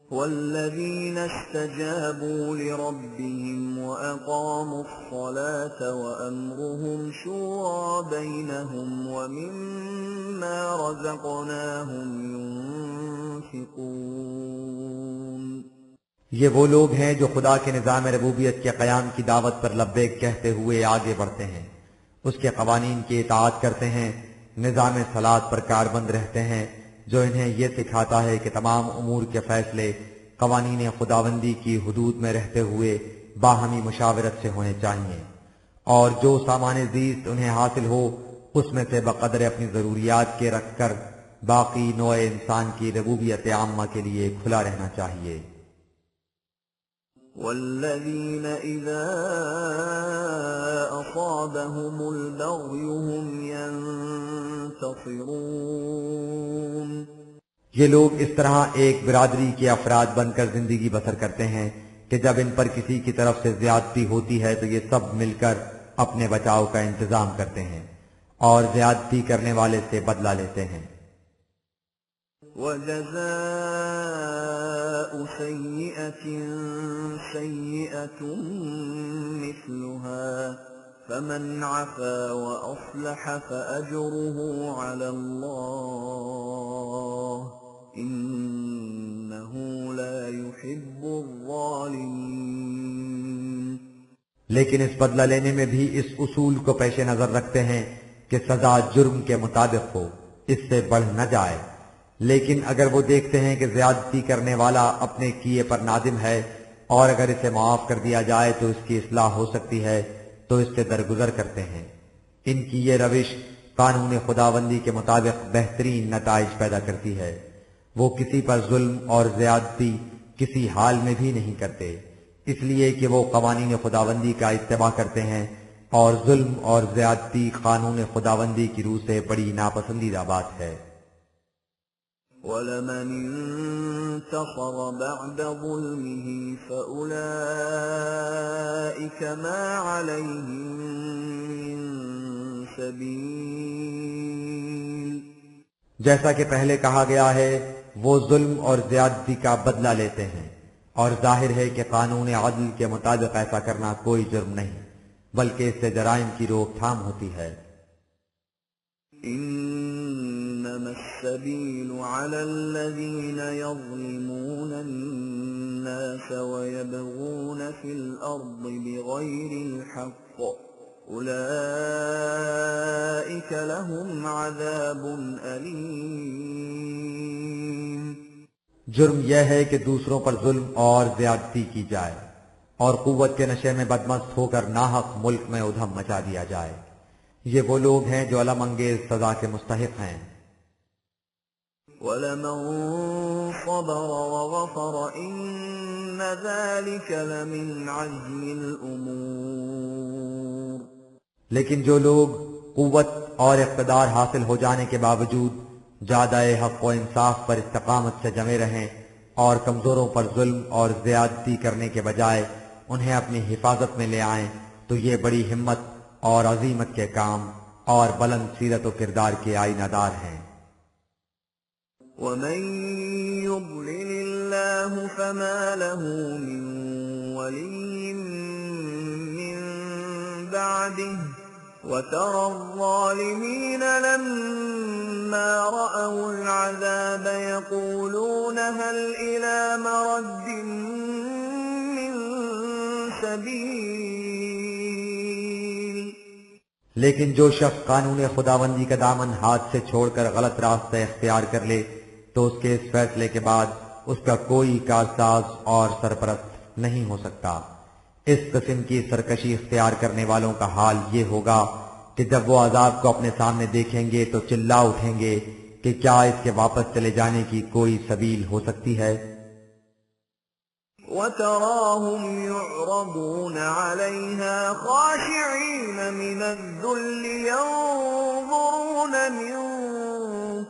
والذين استجابوا لربهم وأقاموا الصلاة وأمرهم شورى بينهم ومما رزقناهم ينفقون۔ یہ وہ لوگ ہیں جو خدا کے نظام ربوبیت کے قیام کی دعوت پر لبیک کہتے ہوئے آگے بڑھتے ہیں، اس کے قوانین کی اطاعت کرتے ہیں، نظام صلاۃ پر کاربند رہتے ہیں جو انہیں یہ سکھاتا ہے کہ تمام امور کے فیصلے قوانین خداوندی کی حدود میں رہتے ہوئے باہمی مشاورت سے ہونے چاہیے، اور جو سامان زیست انہیں حاصل ہو اس میں سے بقدر اپنی ضروریات کے رکھ کر باقی نوع انسان کی ربوبیت عامہ کے لیے کھلا رہنا چاہیے۔ والذين إذا أصابهم البغي هم ينتصرون۔ یہ لوگ اس طرح ایک برادری کے افراد بن کر زندگی بسر کرتے ہیں کہ جب ان پر کسی کی طرف سے زیادتی ہوتی ہے تو یہ سب مل کر اپنے بچاؤ کا انتظام کرتے ہیں اور زیادتی کرنے والے سے بدلہ لیتے ہیں۔ وجزاء سيئة سيئة مثلها فمن عفا وأصلح فأجره على الله إنه لا يحب الظالمين۔ لیکن اس بدلہ لینے میں بھی اس اصول کو پیش نظر رکھتے ہیں کہ سزا جرم کے مطابق ہو، اس سے بڑھ نہ جائے، لیکن اگر وہ دیکھتے ہیں کہ زیادتی کرنے والا اپنے کیے پر نادم ہے اور اگر اسے معاف کر دیا جائے تو اس کی اصلاح ہو سکتی ہے تو اس سے درگزر کرتے ہیں۔ ان کی یہ روش قانون خداوندی کے مطابق بہترین نتائج پیدا کرتی ہے۔ وہ کسی پر ظلم اور زیادتی کسی حال میں بھی نہیں کرتے، اس لیے کہ وہ قوانین خداوندی کا اتباع کرتے ہیں، اور ظلم اور زیادتی قانون خداوندی کی روح سے بڑی ناپسندیدہ بات ہے۔ وَلَمَنِ انتصر بعد ظلمه فأولئك ما عليهم من سبيل۔ جیسا کہ پہلے کہا گیا ہے، وہ ظلم اور زیادتی کا بدلہ لیتے ہیں، اور ظاہر ہے کہ قانون عدل کے مطابق ایسا کرنا کوئی جرم نہیں، بلکہ اس سے جرائم کی روک تھام ہوتی ہے۔ إنما السبيل على الذين يظلمون الناس ويبغون في الأرض بغير الحق أولئك لهم عذاب أليم۔ جرم یہ ہے کہ دوسروں پر ظلم اور زیادتی کی جائے اور قوت کے نشے میں بدمست ہو کر ناحق ملک میں ادھم مچا دیا جائے۔ یہ وہ لوگ ہیں جو الم انگیز سزا کے مستحق ہیں۔ وَلَمَن صَبَرَ وَغَفَرَ إِنَّ ذَلِكَ لَمِنْ عَزْمِ الْأُمُورِ۔ لیکن جو لوگ قوت اور اقتدار حاصل ہو جانے کے باوجود جادہ حق و انصاف پر استقامت سے جمے رہیں اور کمزوروں پر ظلم اور زیادتی کرنے کے بجائے انہیں اپنی حفاظت میں لے آئیں تو یہ بڑی ہمت اور عظیمت کے کام اور بلند سیرت و کردار کے آئینہ دار ہیں۔ وَمَن يُضْلِلِ اللَّهُ فَمَا لَهُ مِن وَلِيٍّ مِّن بَعْدِهِ وَتَرَى الظَّالِمِينَ لَمَّا رَأَوُا الْعَذَابَ يَقُولُونَ هَلْ إِلَىٰ مَرَدٍّ مِّن سَبِيلٍ۔ لیکن جو شخص قانون خداوندی کا دامن ہاتھ سے چھوڑ کر غلط راستہ اختیار کر لے تو اس کے اس فیصلے کے بعد اس کا کوئی کارساز اور سرپرست نہیں ہو سکتا۔ اس قسم کی سرکشی اختیار کرنے والوں کا حال یہ ہوگا کہ جب وہ عذاب کو اپنے سامنے دیکھیں گے تو چلا اٹھیں گے کہ کیا اس کے واپس چلے جانے کی کوئی سبیل ہو سکتی ہے؟ وَتَرَاهُمْ يُعْرَضُونَ عَلَيْهَا خَاشِعِينَ مِنَ الذُّلِّ يَنظُرُونَ مِن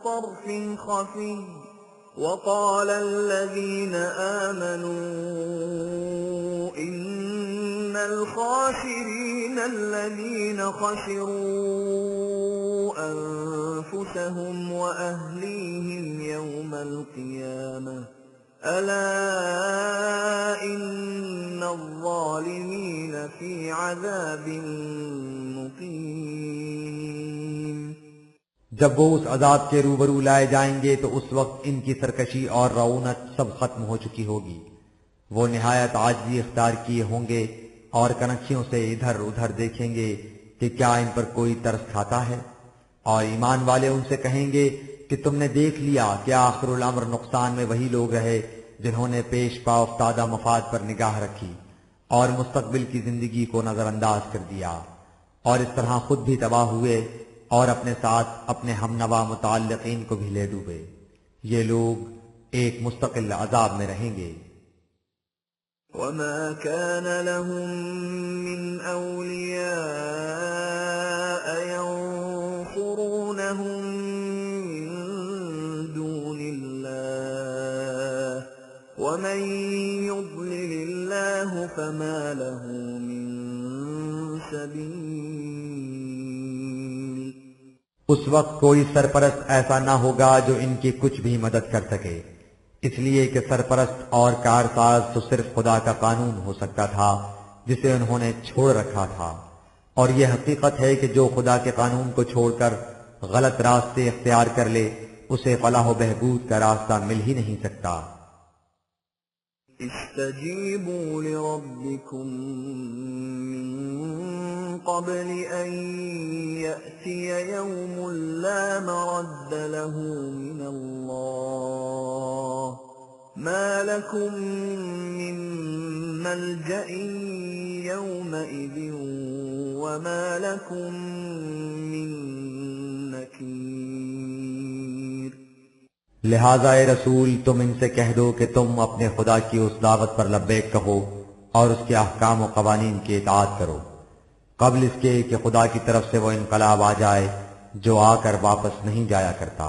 طَرْفٍ خَفِيٍّ وَقَالَ الَّذِينَ آمَنُوا إِنَّ الْخَاسِرِينَ الَّذِينَ خَسِرُوا أَنفُسَهُمْ وَأَهْلِيهِمْ يَوْمَ الْقِيَامَةِ أَلَا إِنَّ الظَّالِمِينَ فِي عَذَابٍ مُقِيمٍ۔ جب وہ اس عذاب کے روبرو لائے جائیں گے تو اس وقت ان کی سرکشی اور رعونت سب ختم ہو چکی ہوگی۔ وہ نہایت عاجزی اختیار کیے ہوں گے اور کنکھیوں سے ادھر ادھر دیکھیں گے کہ کیا ان پر کوئی ترس کھاتا ہے، اور ایمان والے ان سے کہیں گے کہ تم نے دیکھ لیا کہ آخر الامر نقصان میں وہی لوگ رہے جنہوں نے پیش پا افتادہ مفاد پر نگاہ رکھی اور مستقبل کی زندگی کو نظر انداز کر دیا، اور اس طرح خود بھی تباہ ہوئے اور اپنے ساتھ اپنے ہمنوا متعلقین کو بھی لے ڈوبے۔ یہ لوگ ایک مستقل عذاب میں رہیں گے۔ وَمَا كَانَ لَهُم مِّنْ أَوْلِيَاءَ يَنصُرُونَهُم مِّن دُونِ اللَّهِ وَمَن يُضْلِلِ اللَّهُ فَمَا لَهُ مِن سَبِيلٍ۔ اس وقت کوئی سرپرست ایسا نہ ہوگا جو ان کی کچھ بھی مدد کر سکے، اس لیے کہ سرپرست اور کارساز تو صرف خدا کا قانون ہو سکتا تھا جسے انہوں نے چھوڑ رکھا تھا، اور یہ حقیقت ہے کہ جو خدا کے قانون کو چھوڑ کر غلط راستے اختیار کر لے اسے فلاح و بہبود کا راستہ مل ہی نہیں سکتا۔ استجیبوا لربکم من قبل ان یأتی یوم لا مرد له من اللہ ما لکم من ملجأ یومئذ وما لکم من نکیر۔ لہذا اے رسول تم ان سے کہہ دو کہ تم اپنے خدا کی اس دعوت پر لبیک کہو اور اس کے احکام و قوانین کی اطاعت کرو قبل اس کے کہ خدا کی طرف سے وہ انقلاب آ جائے جو آ کر واپس نہیں جایا کرتا۔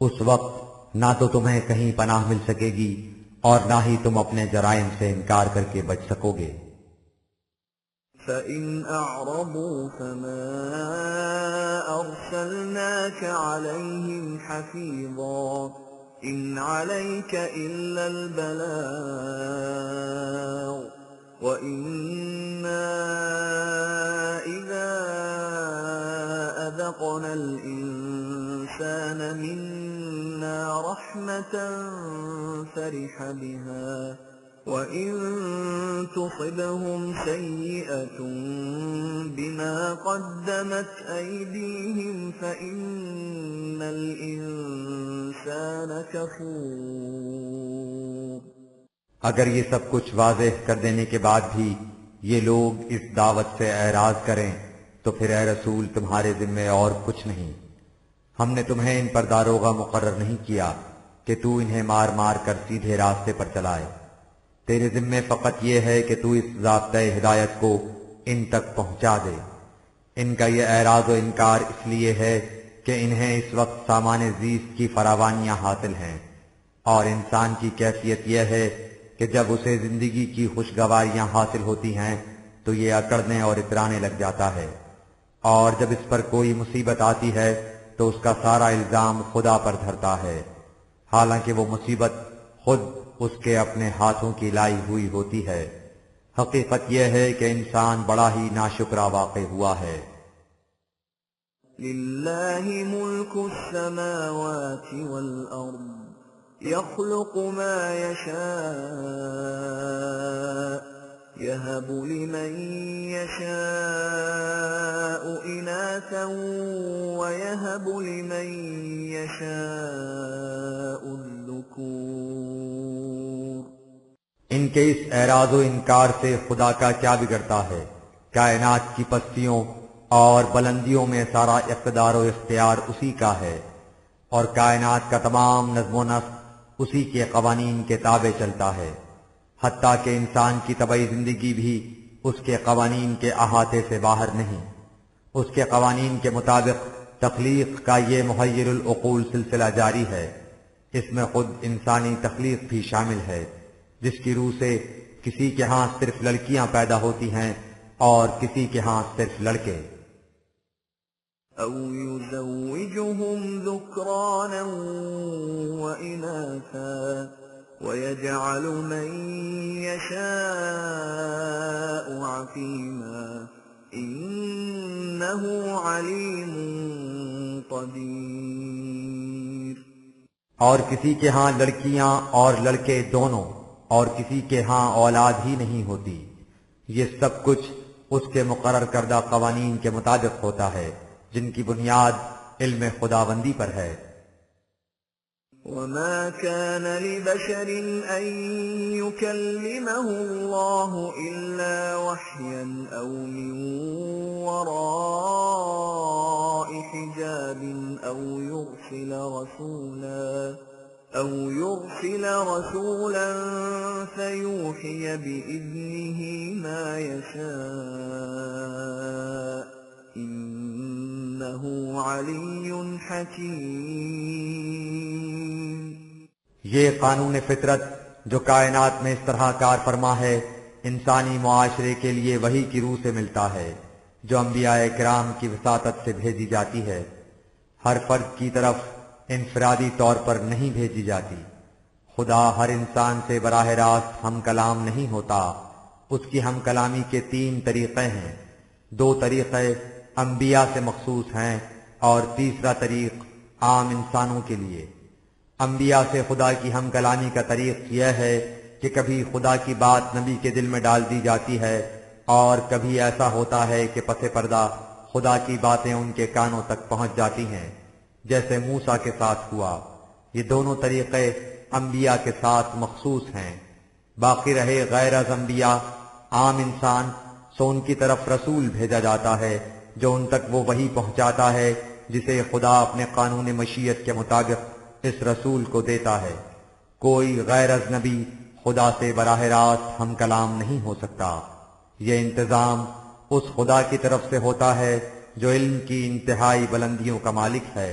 اس وقت نہ تو تمہیں کہیں پناہ مل سکے گی اور نہ ہی تم اپنے جرائم سے انکار کر کے بچ سکو گے۔ فَإِنْ أَعْرَضُوا فَمَا أَرْسَلْنَاكَ عَلَيْهِمْ حَفِيظًا إِنْ عَلَيْكَ إِلَّا الْبَلَاغُ وَإِنَّا إِذَا أَذَقْنَا الْإِنسَانَ مِنَّا رَحْمَةً فَرِحَ بِهَا وَإِن تُصِبْهُمْ سَيِّئَةٌ بِمَا قَدَّمَتْ أَيْدِيهِمْ فَإِنَّ الْإِنسَانَ كَفُورٌ۔ اگر یہ سب کچھ واضح کر دینے کے بعد بھی یہ لوگ اس دعوت سے اعراض کریں تو پھر اے رسول تمہارے ذمے اور کچھ نہیں، ہم نے تمہیں ان پر داروغہ مقرر نہیں کیا کہ تو انہیں مار مار کر سیدھے راستے پر چلائے، تیرے ذمے فقط یہ ہے کہ تو اس ضابطۂ ہدایت کو ان تک پہنچا دے۔ ان کا یہ اعراض و انکار اس لیے ہے کہ انہیں اس وقت سامان زیست کی فراوانیاں حاصل ہیں، اور انسان کی کیفیت یہ ہے کہ جب اسے زندگی کی خوشگواریاں حاصل ہوتی ہیں تو یہ اکڑنے اور اترانے لگ جاتا ہے، اور جب اس پر کوئی مصیبت آتی ہے تو اس کا سارا الزام خدا پر دھرتا ہے، حالانکہ وہ مصیبت خود اس کے اپنے ہاتھوں کی لائی ہوئی ہوتی ہے۔ حقیقت یہ ہے کہ انسان بڑا ہی ناشکرا واقع ہوا ہے۔ لِلَّهِ مُلْكُ السَّمَاوَاتِ وَالْأَرْضِ يَخْلُقُ مَا يَشَاءُ يَهَبُ لِمَن يَشَاءُ إِنَاثًا وَيَهَبُ لِمَن يَشَاءُ الذُّكُورَ۔ ان کے اس اعراض و انکار سے خدا کا کیا بگڑتا ہے؟ کائنات کی پستیوں اور بلندیوں میں سارا اقتدار و اختیار اسی کا ہے، اور کائنات کا تمام نظم و نسق اسی کے قوانین کے تابع چلتا ہے، حتیٰ کہ انسان کی طبعی زندگی بھی اس کے قوانین کے احاطے سے باہر نہیں۔ اس کے قوانین کے مطابق تخلیق کا یہ محیر العقول سلسلہ جاری ہے، اس میں خود انسانی تخلیق بھی شامل ہے، جس کی روح سے کسی کے ہاں صرف لڑکیاں پیدا ہوتی ہیں اور کسی کے ہاں صرف لڑکے۔ أَوْ يُزَوِّجُهُمْ ذُكْرَانًا وَإِنَاثًا وَيَجْعَلُ مَن يَشَاءُ عَقِيمًا إِنَّهُ عَلِيمٌ قَدِيرٌ۔ اور کسی کے ہاں لڑکیاں اور لڑکے دونوں، اور کسی کے ہاں اولاد ہی نہیں ہوتی، یہ سب کچھ اس کے مقرر کردہ قوانین کے مطابق ہوتا ہے جن کی بنیاد علم خداوندی پر ہے۔ وَمَا كَانَ لِبَشَرٍ أَن يُكَلِّمَهُ اللَّهُ إِلَّا وَحْيًا أَوْ مِن وَرَاءِ حِجَابٍ أَوْ يُرْسِلَ رَسُولًا فَيُوحِيَ بِإِذْنِهِ مَا يَشَاءُ إِنَّهُ عَلِيٌّ حَكِيمٌ۔ یہ قانون فطرت جو کائنات میں اس طرح کار فرما ہے، انسانی معاشرے کے لیے وحی کی روح سے ملتا ہے جو انبیاء کرام کی وساطت سے بھیجی جاتی ہے، ہر فرد کی طرف انفرادی طور پر نہیں بھیجی جاتی۔ خدا ہر انسان سے براہ راست ہم کلام نہیں ہوتا، اس کی ہم کلامی کے 3 طریقے ہیں، 2 طریقے انبیاء سے مخصوص ہیں اور تیسرا طریق عام انسانوں کے لیے۔ انبیاء سے خدا کی ہم کلامی کا طریق یہ ہے کہ کبھی خدا کی بات نبی کے دل میں ڈال دی جاتی ہے، اور کبھی ایسا ہوتا ہے کہ پس پردہ خدا کی باتیں ان کے کانوں تک پہنچ جاتی ہیں، جیسے موسیٰ کے ساتھ ہوا۔ یہ دونوں طریقے انبیاء کے ساتھ مخصوص ہیں۔ باقی رہے غیر از انبیاء عام انسان، سو ان کی طرف رسول بھیجا جاتا ہے جو ان تک وہ وحی پہنچاتا ہے جسے خدا اپنے قانون مشیت کے مطابق اس رسول کو دیتا ہے۔ کوئی غیر از نبی خدا سے براہ راست ہم کلام نہیں ہو سکتا۔ یہ انتظام اس خدا کی طرف سے ہوتا ہے جو علم کی انتہائی بلندیوں کا مالک ہے،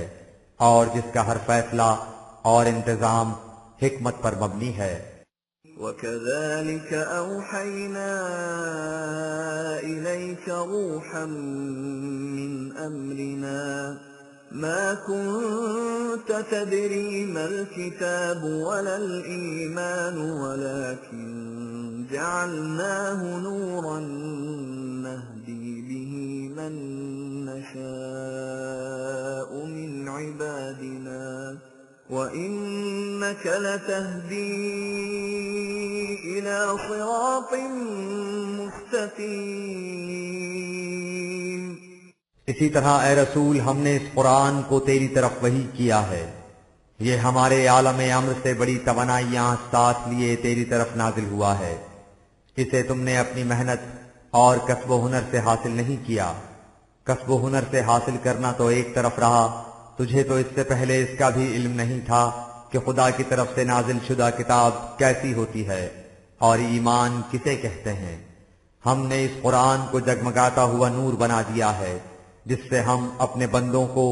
اور جس کا ہر فیصلہ اور انتظام حکمت پر مبنی ہے۔ وَكَذَلِكَ أَوْحَيْنَا إِلَيْكَ رُوحًا مِّنْ أَمْرِنَا مَا كُنتَ تَدْرِي مَا الْكِتَابُ وَلَا الْإِيمَانُ وَلَكِنْ جَعَلْنَاهُ نُورًا نَهْدِي بِهِ مَن نَّشَاءُ مِنْ عِبَادِنَا وَإِنَّكَ لَتَهْدِي إلى صراط مستقيم. اسی طرح اے رسول ہم نے اس قرآن کو تیری طرف وحی کیا ہے، یہ ہمارے عالم امر سے بڑی توانائیاں ساتھ لیے تیری طرف نازل ہوا ہے، اسے تم نے اپنی محنت اور کسب و ہنر سے حاصل نہیں کیا، کسب و ہنر سے حاصل کرنا تو ایک طرف رہا، تجھے تو اس سے پہلے اس کا بھی علم نہیں تھا کہ خدا کی طرف سے نازل شدہ کتاب کیسی ہوتی ہے اور ایمان کسے کہتے ہیں۔ ہم نے اس قرآن کو جگمگاتا ہوا نور بنا دیا ہے، جس سے ہم اپنے بندوں کو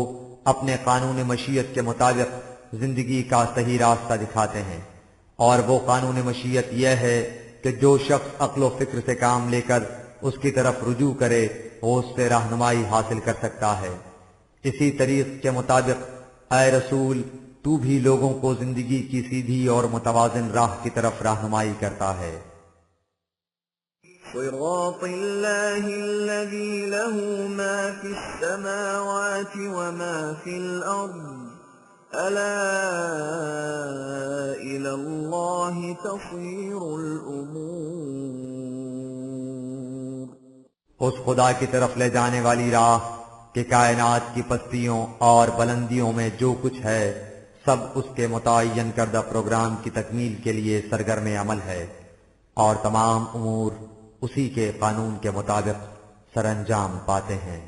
اپنے قانون مشیت کے مطابق زندگی کا صحیح راستہ دکھاتے ہیں، اور وہ قانون مشیت یہ ہے کہ جو شخص عقل و فکر سے کام لے کر اس کی طرف رجوع کرے وہ اس سے رہنمائی حاصل کر سکتا ہے۔ اسی طریق کے مطابق اے رسول تو بھی لوگوں کو زندگی کی سیدھی اور متوازن راہ کی طرف رہنمائی کرتا ہے۔ صراط الله الذي له ما في السماوات وما في الأرض ألا إلى الله تصير الأمور. اس خدا کی طرف لے جانے والی راہ کہ کائنات کی پستیوں اور بلندیوں میں جو کچھ ہے سب اس کے متعین کردہ پروگرام کی تکمیل کے لیے سرگرم عمل ہے، اور تمام امور اسی کے قانون کے مطابق سر انجام پاتے ہیں۔